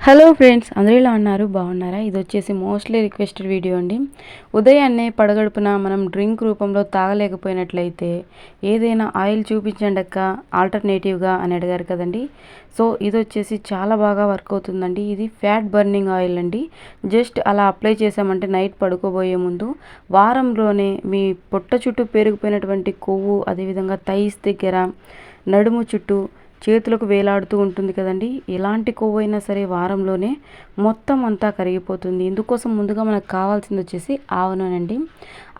Hello friends, అందరూ ఎలా ఉన్నారు? బాగున్నారా? ఇది వచ్చేసి మోస్ట్లీ రిక్వెస్టెడ్ వీడియో అండి. ఉదయాన్నే పడగడుపున మనం డ్రింక్ రూపంలో తాగలేకపోయినట్లయితే ఏదైనా ఆయిల్ చూపించండి అక్క ఆల్టర్నేటివ్గా అని అడిగారు కదండి. సో ఇది వచ్చేసి చాలా బాగా వర్క్ అవుతుందండి. ఇది ఫ్యాట్ బర్నింగ్ ఆయిల్ అండి. జస్ట్ అలా అప్లై చేసామంటే నైట్ పడుకోబోయే ముందు వారంలోనే మీ పొట్ట చుట్టూ పేరుకుపోయినటువంటి కొవ్వు, అదేవిధంగా థైస్ దగ్గర, నడుము చుట్టూ, చేతులకు వేలాడుతూ ఉంటుంది కదండి. ఎలాంటి కొవ్వైనా సరే వారంలోనే మొత్తం అంతా కరిగిపోతుంది. ఇందుకోసం ముందుగా మనకు కావాల్సింది వచ్చేసి ఆవ నూనె అండి.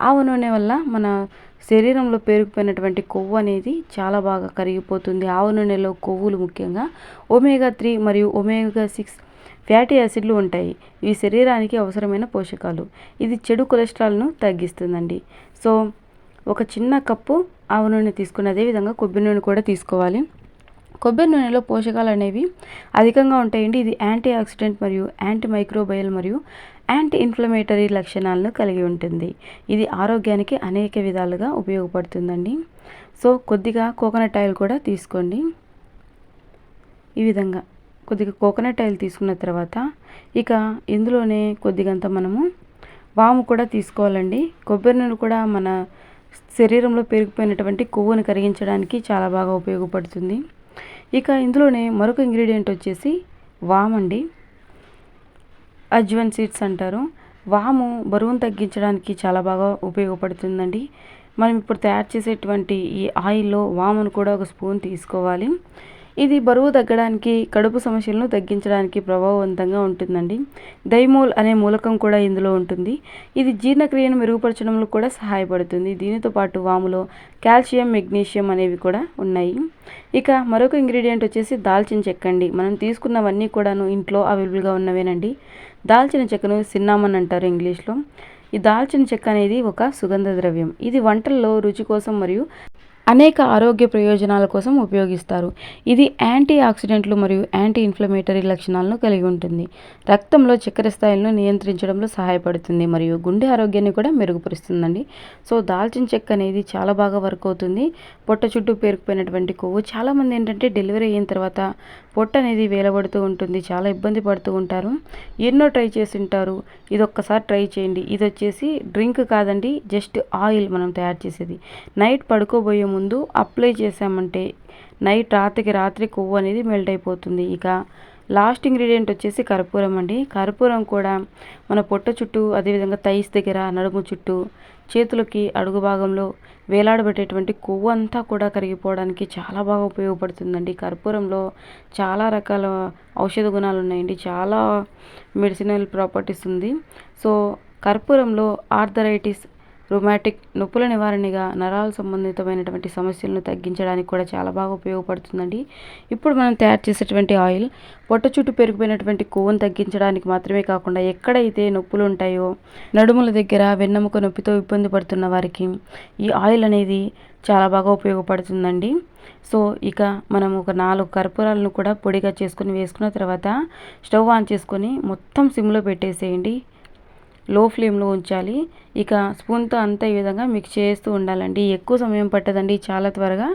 ఆవ నూనె వల్ల మన శరీరంలో పేరుకుపోయినటువంటి కొవ్వు అనేది చాలా బాగా కరిగిపోతుంది. ఆవ నూనెలో కొవ్వులు ముఖ్యంగా ఒమేగా 3 మరియు ఒమేగా 6 ఫ్యాటీ యాసిడ్లు ఉంటాయి. ఇవి శరీరానికి అవసరమైన పోషకాలు. ఇది చెడు కొలెస్ట్రాల్ను తగ్గిస్తుందండి. సో ఒక చిన్న కప్పు ఆవ నూనె తీసుకుని అదేవిధంగా కొబ్బరి నూనె కూడా తీసుకోవాలి. కొబ్బరి నూనెలో పోషకాలు అనేవి అధికంగా ఉంటాయండి. ఇది యాంటీ ఆక్సిడెంట్ మరియు యాంటీ మైక్రోబయల్ మరియు యాంటీ ఇన్ఫ్లమేటరీ లక్షణాలను కలిగి ఉంటుంది. ఇది ఆరోగ్యానికి అనేక విధాలుగా ఉపయోగపడుతుందండి. సో కొద్దిగా కోకోనట్ ఆయిల్ కూడా తీసుకోండి. ఈ విధంగా కొద్దిగా కోకోనట్ ఆయిల్ తీసుకున్న తర్వాత ఇక ఇందులోనే కొద్దిగంత మనము వాము కూడా తీసుకోవాలండి. కొబ్బరి నూనె కూడా మన శరీరంలో పెరిగిపోయినటువంటి కొవ్వును కరిగించడానికి చాలా బాగా ఉపయోగపడుతుంది. ఇక ఇందులోనే మరొక ఇంగ్రీడియంట్ వచ్చేసి వామండి. అజ్వన్ సీడ్స్ అంటారు. వాము బరువును తగ్గించడానికి చాలా బాగా ఉపయోగపడుతుందండి. మనం ఇప్పుడు తయారు చేసేటువంటి ఈ ఆయిల్లో వామును కూడా ఒక స్పూన్ తీసుకోవాలి. ఇది బరువు తగ్గడానికి, కడుపు సమస్యలను తగ్గించడానికి ప్రభావవంతంగా ఉంటుందండి. థైమోల్ అనే మూలకం కూడా ఇందులో ఉంటుంది. ఇది జీర్ణక్రియను మెరుగుపరచడంలో కూడా సహాయపడుతుంది. దీనితో పాటు వాములో కాల్షియం, మెగ్నీషియం అనేవి కూడా ఉన్నాయి. ఇక మరొక ఇంగ్రీడియంట్ వచ్చేసి దాల్చిన చెక్క అండి. మనం తీసుకున్నవన్నీ కూడాను ఇంట్లో అవైలబుల్గా ఉన్నవేనండి. దాల్చిన చెక్కను సిన్నామన్ అంటారు ఇంగ్లీష్లో. ఈ దాల్చిన చెక్క అనేది ఒక సుగంధ ద్రవ్యం. ఇది వంటల్లో రుచి కోసం మరియు అనేక ఆరోగ్య ప్రయోజనాల కోసం ఉపయోగిస్తారు. ఇది యాంటీ ఆక్సిడెంట్లు మరియు యాంటీ ఇన్ఫ్లమేటరీ లక్షణాలను కలిగి ఉంటుంది. రక్తంలో చక్కెర స్థాయిలను నియంత్రించడంలో సహాయపడుతుంది మరియు గుండె ఆరోగ్యాన్ని కూడా మెరుగుపరుస్తుందండి. సో దాల్చిన చెక్క అనేది చాలా బాగా వర్క్ అవుతుంది. పొట్ట చుట్టూ పేరుకుపోయినటువంటి కొవ్వు, చాలామంది ఏంటంటే డెలివరీ అయిన తర్వాత పొట్ట అనేది వేలబడుతూ ఉంటుంది, చాలా ఇబ్బంది పడుతూ ఉంటారు. ఎన్నో ట్రై చేసి ఉంటారు. ఇది ఒక్కసారి ట్రై చేయండి. ఇది వచ్చేసి డ్రింక్ కాదండి, జస్ట్ ఆయిల్ మనం తయారు చేసేది. నైట్ పడుకోబోయే ముందు అప్లై చేసామంటే రాత్రికి రాత్రి కొవ్వు అనేది మెల్ట్ అయిపోతుంది. ఇక లాస్ట్ ఇంగ్రీడియంట్ వచ్చేసి కర్పూరం అండి. కర్పూరం కూడా మన పొట్ట చుట్టూ, అదేవిధంగా థైస్ దగ్గర, నడుము చుట్టూ, చేతులకి అడుగు భాగంలో వేలాడబెట్టేటువంటి కొవ్వు అంతా కూడా కరిగిపోవడానికి చాలా బాగా ఉపయోగపడుతుందండి. కర్పూరంలో చాలా రకాల ఔషధ గుణాలు ఉన్నాయండి. చాలా మెడిసినల్ ప్రాపర్టీస్ ఉంది. సో కర్పూరంలో ఆర్థరైటిస్, రొమాటిక్ నొప్పుల నివారణగా, నరాల సంబంధితమైనటువంటి సమస్యలను తగ్గించడానికి కూడా చాలా బాగా ఉపయోగపడుతుందండి. ఇప్పుడు మనం తయారు చేసేటువంటి ఆయిల్ పొట్ట చుట్టూ పెరిగిపోయినటువంటి కొవ్వును తగ్గించడానికి మాత్రమే కాకుండా, ఎక్కడైతే నొప్పులు ఉంటాయో, నడుముల దగ్గర వెన్నెముక నొప్పితో ఇబ్బంది పడుతున్న వారికి ఈ ఆయిల్ అనేది చాలా బాగా ఉపయోగపడుతుందండి. సో ఇక మనం ఒక 4 కర్పూరాలను కూడా పొడిగా చేసుకొని వేసుకున్న తర్వాత స్టవ్ ఆన్ చేసుకొని మొత్తం సిమ్లో పెట్టేసేయండి. లో ఫ్లేమ్లో ఉంచాలి. ఇక స్పూన్తో అంతా ఈ విధంగా మిక్స్ చేస్తూ ఉండాలండి. ఎక్కువ సమయం పట్టదండి, చాలా త్వరగా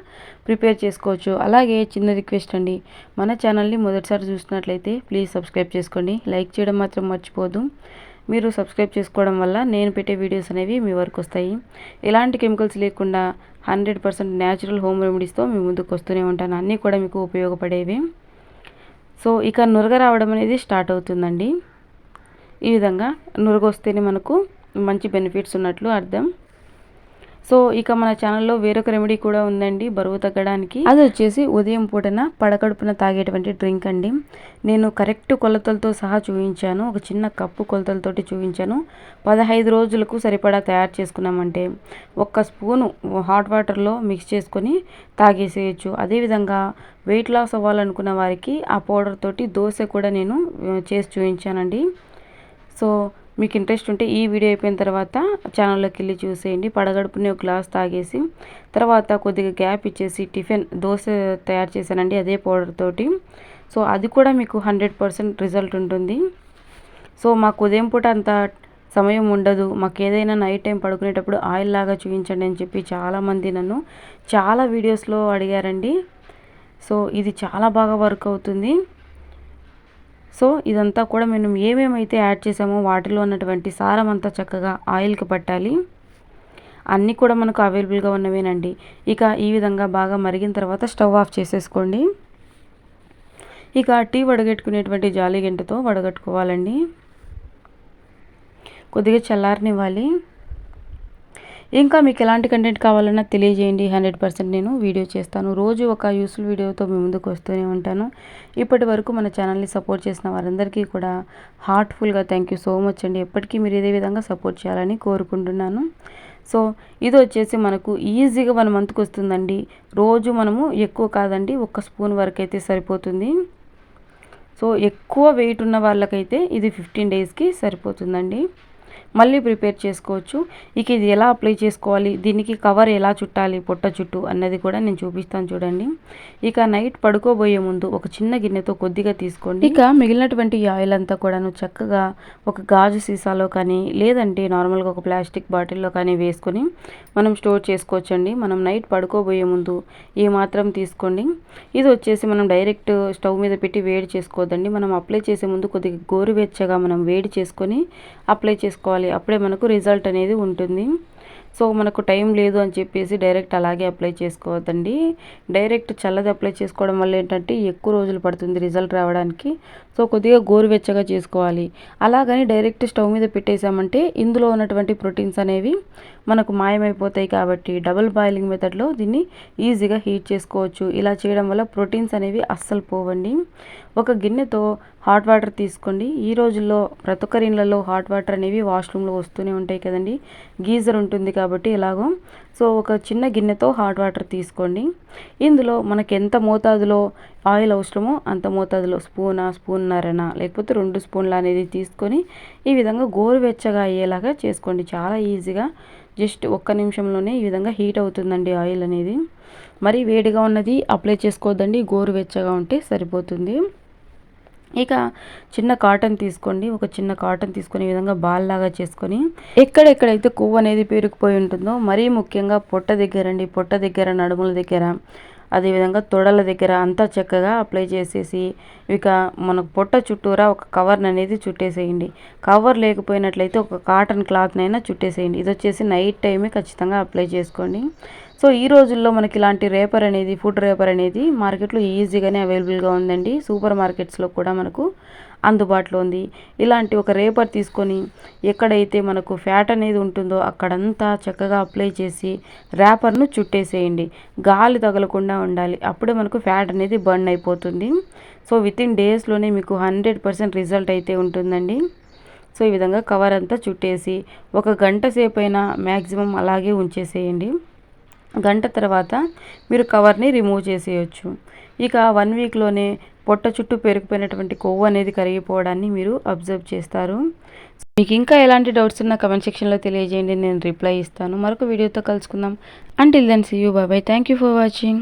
ప్రిపేర్ చేసుకోవచ్చు. అలాగే చిన్న రిక్వెస్ట్ అండి, మన ఛానల్ని మొదటిసారి చూసినట్లయితే ప్లీజ్ సబ్స్క్రైబ్ చేసుకోండి. లైక్ చేయడం మాత్రం మర్చిపోదు. మీరు సబ్స్క్రైబ్ చేసుకోవడం వల్ల నేను పెట్టే వీడియోస్ అనేవి మీ వరకు వస్తాయి. ఎలాంటి కెమికల్స్ లేకుండా 100% న్యాచురల్ హోమ్ రెమెడీస్తో మీ ముందుకు వస్తూనే ఉంటాను. అన్నీ కూడా మీకు ఉపయోగపడేవి. సో ఇక నురగ రావడం అనేది స్టార్ట్ అవుతుందండి. ఈ విధంగా నురుగొస్తేనే మనకు మంచి బెనిఫిట్స్ ఉన్నట్లు అర్థం. సో ఇక మన ఛానల్లో వేరొక రెమెడీ కూడా ఉందండి బరువు తగ్గడానికి. అది వచ్చేసి ఉదయం పూటన పడకడుపున తాగేటువంటి డ్రింక్ అండి. నేను కరెక్ట్ కొలతలతో సహా చూపించాను. ఒక చిన్న కప్పు కొలతలతోటి చూపించాను. 15 రోజులకు సరిపడా తయారు చేసుకున్నామంటే 1 స్పూను హాట్ వాటర్లో మిక్స్ చేసుకొని తాగేసేయచ్చు. అదేవిధంగా వెయిట్ లాస్ అవ్వాలనుకున్న వారికి ఆ పౌడర్ తోటి దోశ కూడా నేను చేసి చూపించానండి. సో మీకు ఇంట్రెస్ట్ ఉంటే ఈ వీడియో అయిపోయిన తర్వాత ఛానల్లోకి వెళ్ళి చూసేయండి. పడగడుపునే ఒక గ్లాస్ తాగేసి తర్వాత కొద్దిగా గ్యాప్ ఇచ్చేసి టిఫిన్ దోశ తయారు చేశానండి అదే పౌడర్ తోటి. సో అది కూడా మీకు 100% రిజల్ట్ ఉంటుంది. సో మాకు ఉదయం పూట అంత సమయం ఉండదు, మాకు ఏదైనా నైట్ టైం పడుకునేటప్పుడు ఆయిల్ లాగా చూపించండి అని చెప్పి చాలామంది నన్ను చాలా వీడియోస్లో అడిగారండి. సో ఇది చాలా బాగా వర్క్ అవుతుంది. సో ఇదంతా కూడా మనం ఏమేమైతే యాడ్ చేసామో వాటిలో ఉన్నటువంటి సారం అంతా చక్కగా ఆయిల్కి పట్టాలి. అన్నీ కూడా మనకు అవైలబుల్గా ఉన్నవేనండి. ఇక ఈ విధంగా బాగా మరిగిన తర్వాత స్టవ్ ఆఫ్ చేసేసుకోండి. ఇక టీ వడగట్టుకునేటువంటి జాలి గంటతో వడగట్టుకోవాలండి. కొద్దిగా చల్లారనివ్వాలి. ఇంకా మీకు ఎలాంటి కంటెంట్ కావాలన్నా తెలియజేయండి. 100% నేను వీడియో చేస్తాను. రోజు ఒక యూస్ఫుల్ వీడియోతో మీ ముందుకు వస్తూనే ఉంటాను. ఇప్పటి వరకు మన ఛానల్ని సపోర్ట్ చేసిన వారందరికీ కూడా హార్ట్ఫుల్గా థ్యాంక్ యూ సో మచ్ అండి. ఎప్పటికీ మీరు ఇదే విధంగా సపోర్ట్ చేయాలని కోరుకుంటున్నాను. సో ఇది వచ్చేసి మనకు ఈజీగా 1 మంత్కి వస్తుందండి. రోజు మనము ఎక్కువ కాదండి, 1 స్పూన్ వరకు అయితే సరిపోతుంది. సో ఎక్కువ వెయిట్ ఉన్న వాళ్ళకైతే ఇది 15 డేస్కి సరిపోతుందండి. మళ్ళీ ప్రిపేర్ చేసుకోవచ్చు. ఇక ఇది ఎలా అప్లై చేసుకోవాలి, దీనికి కవర్ ఎలా చుట్టాలి పొట్ట చుట్టూ అన్నది కూడా నేను చూపిస్తాను చూడండి. ఇక నైట్ పడుకోబోయే ముందు ఒక చిన్న గిన్నెతో కొద్దిగా తీసుకోండి. ఇక మిగిలినటువంటి ఈ ఆయిల్ అంతా కూడాను చక్కగా ఒక గాజు సీసాలో కానీ లేదంటే నార్మల్గా ఒక ప్లాస్టిక్ బాటిల్లో కానీ వేసుకొని మనం స్టోర్ చేసుకోవచ్చండి. మనం నైట్ పడుకోబోయే ముందు ఈ మాత్రం తీసుకోండి. ఇది వచ్చేసి మనం డైరెక్ట్ స్టవ్ మీద పెట్టి వేడి చేసుకోవద్దండి. మనం అప్లై చేసే ముందు కొద్దిగా గోరువెచ్చగా మనం వేడి చేసుకొని అప్లై చేసుకోవాలి. అప్పుడే మనకు రిజల్ట్ అనేది ఉంటుంది. సో మనకు టైం లేదు అని చెప్పేసి డైరెక్ట్ అలాగే అప్లై చేసుకోవద్దండి. డైరెక్ట్ చల్లది అప్లై చేసుకోవడం వల్ల ఏంటంటే ఎక్కువ రోజులు పడుతుంది రిజల్ట్ రావడానికి. సో కొద్దిగా గోరువెచ్చగా చేసుకోవాలి. అలాగని డైరెక్ట్ స్టవ్ మీద పెట్టేసామంటే ఇందులో ఉన్నటువంటి ప్రోటీన్స్ అనేవి మనకు మాయమైపోతాయి. కాబట్టి డబుల్ బాయిలింగ్ మెథడ్లో దీన్ని ఈజీగా హీట్ చేసుకోవచ్చు. ఇలా చేయడం వల్ల ప్రోటీన్స్ అనేవి అస్సలు పోవండి. ఒక గిన్నెతో హాట్ వాటర్ తీసుకోండి. ఈ రోజుల్లో ప్రతి ఒక్కరి ఇళ్ళలో హాట్ వాటర్ అనేవి వాష్రూమ్లో వస్తూనే ఉంటాయి కదండి. గీజర్ ఉంటుంది కాబట్టి ఎలాగో. సో ఒక చిన్న గిన్నెతో హాట్ వాటర్ తీసుకోండి. ఇందులో మనకి ఎంత మోతాదులో ఆయిల్ అవసరమో అంత మోతాదులో స్పూన్నరన లేకపోతే 2 స్పూన్ల అనేది తీసుకొని ఈ విధంగా గోరువెచ్చగా అయ్యేలాగా చేసుకోండి. చాలా ఈజీగా జస్ట్ 1 నిమిషంలోనే ఈ విధంగా హీట్ అవుతుందండి ఆయిల్ అనేది. మరి వేడిగా ఉన్నది అప్లై చేసుకోవద్దండి, గోరువెచ్చగా ఉంటే సరిపోతుంది. ఇక చిన్న కాటన్ తీసుకోండి. ఒక చిన్న కాటన్ తీసుకొని ఈ విధంగా బాల్ లాగా చేసుకొని ఎక్కడెక్కడైతే కొవ్వు అనేది పేరుకుపోయి ఉంటుందో మరీ ముఖ్యంగా పొట్ట దగ్గర నడుముల దగ్గర అదేవిధంగా తొడల దగ్గర అంతా చక్కగా అప్లై చేసేసి ఇక మనకు పొట్ట చుట్టూరా ఒక కవర్ని అనేది చుట్టేసేయండి. కవర్ లేకపోయినట్లయితే ఒక కాటన్ క్లాత్నైనా చుట్టేసేయండి. ఇది వచ్చేసి నైట్ టైమే ఖచ్చితంగా అప్లై చేసుకోండి. సో ఈ రోజుల్లో మనకి ఇలాంటి రేపర్ అనేది ఫుడ్ రేపర్ అనేది మార్కెట్లో ఈజీగానే అవైలబుల్గా ఉందండి. సూపర్ మార్కెట్స్లో కూడా మనకు అందుబాటులో ఉంది. ఇలాంటి ఒక రేపర్ తీసుకొని ఎక్కడైతే మనకు ఫ్యాట్ అనేది ఉంటుందో అక్కడంతా చక్కగా అప్లై చేసి రేపర్ను చుట్టేసేయండి. గాలి తగలకుండా ఉండాలి. అప్పుడే మనకు ఫ్యాట్ అనేది బర్న్ అయిపోతుంది. సో వితిన్ డేస్లోనే మీకు 100% రిజల్ట్ అయితే ఉంటుందండి. సో ఈ విధంగా కవర్ అంతా చుట్టేసి ఒక గంట సేపు అయినా మ్యాక్సిమం అలాగే ఉంచేసేయండి. గంట తర్వాత మీరు కవర్ని రిమూవ్ చేసేయచ్చు. ఇక 1 వీక్లోనే పొట్ట చుట్టూ పేరుకుపోయినటువంటి కొవ్వు అనేది కరిగిపోవడాన్ని మీరు అబ్జర్వ్ చేస్తారు. మీకు ఇంకా ఎలాంటి డౌట్స్ ఉన్నా కమెంట్ సెక్షన్లో తెలియజేయండి, నేను రిప్లై ఇస్తాను. మరొక వీడియోతో కలుసుకుందాం. Until then see you, bye bye. Thank you for watching.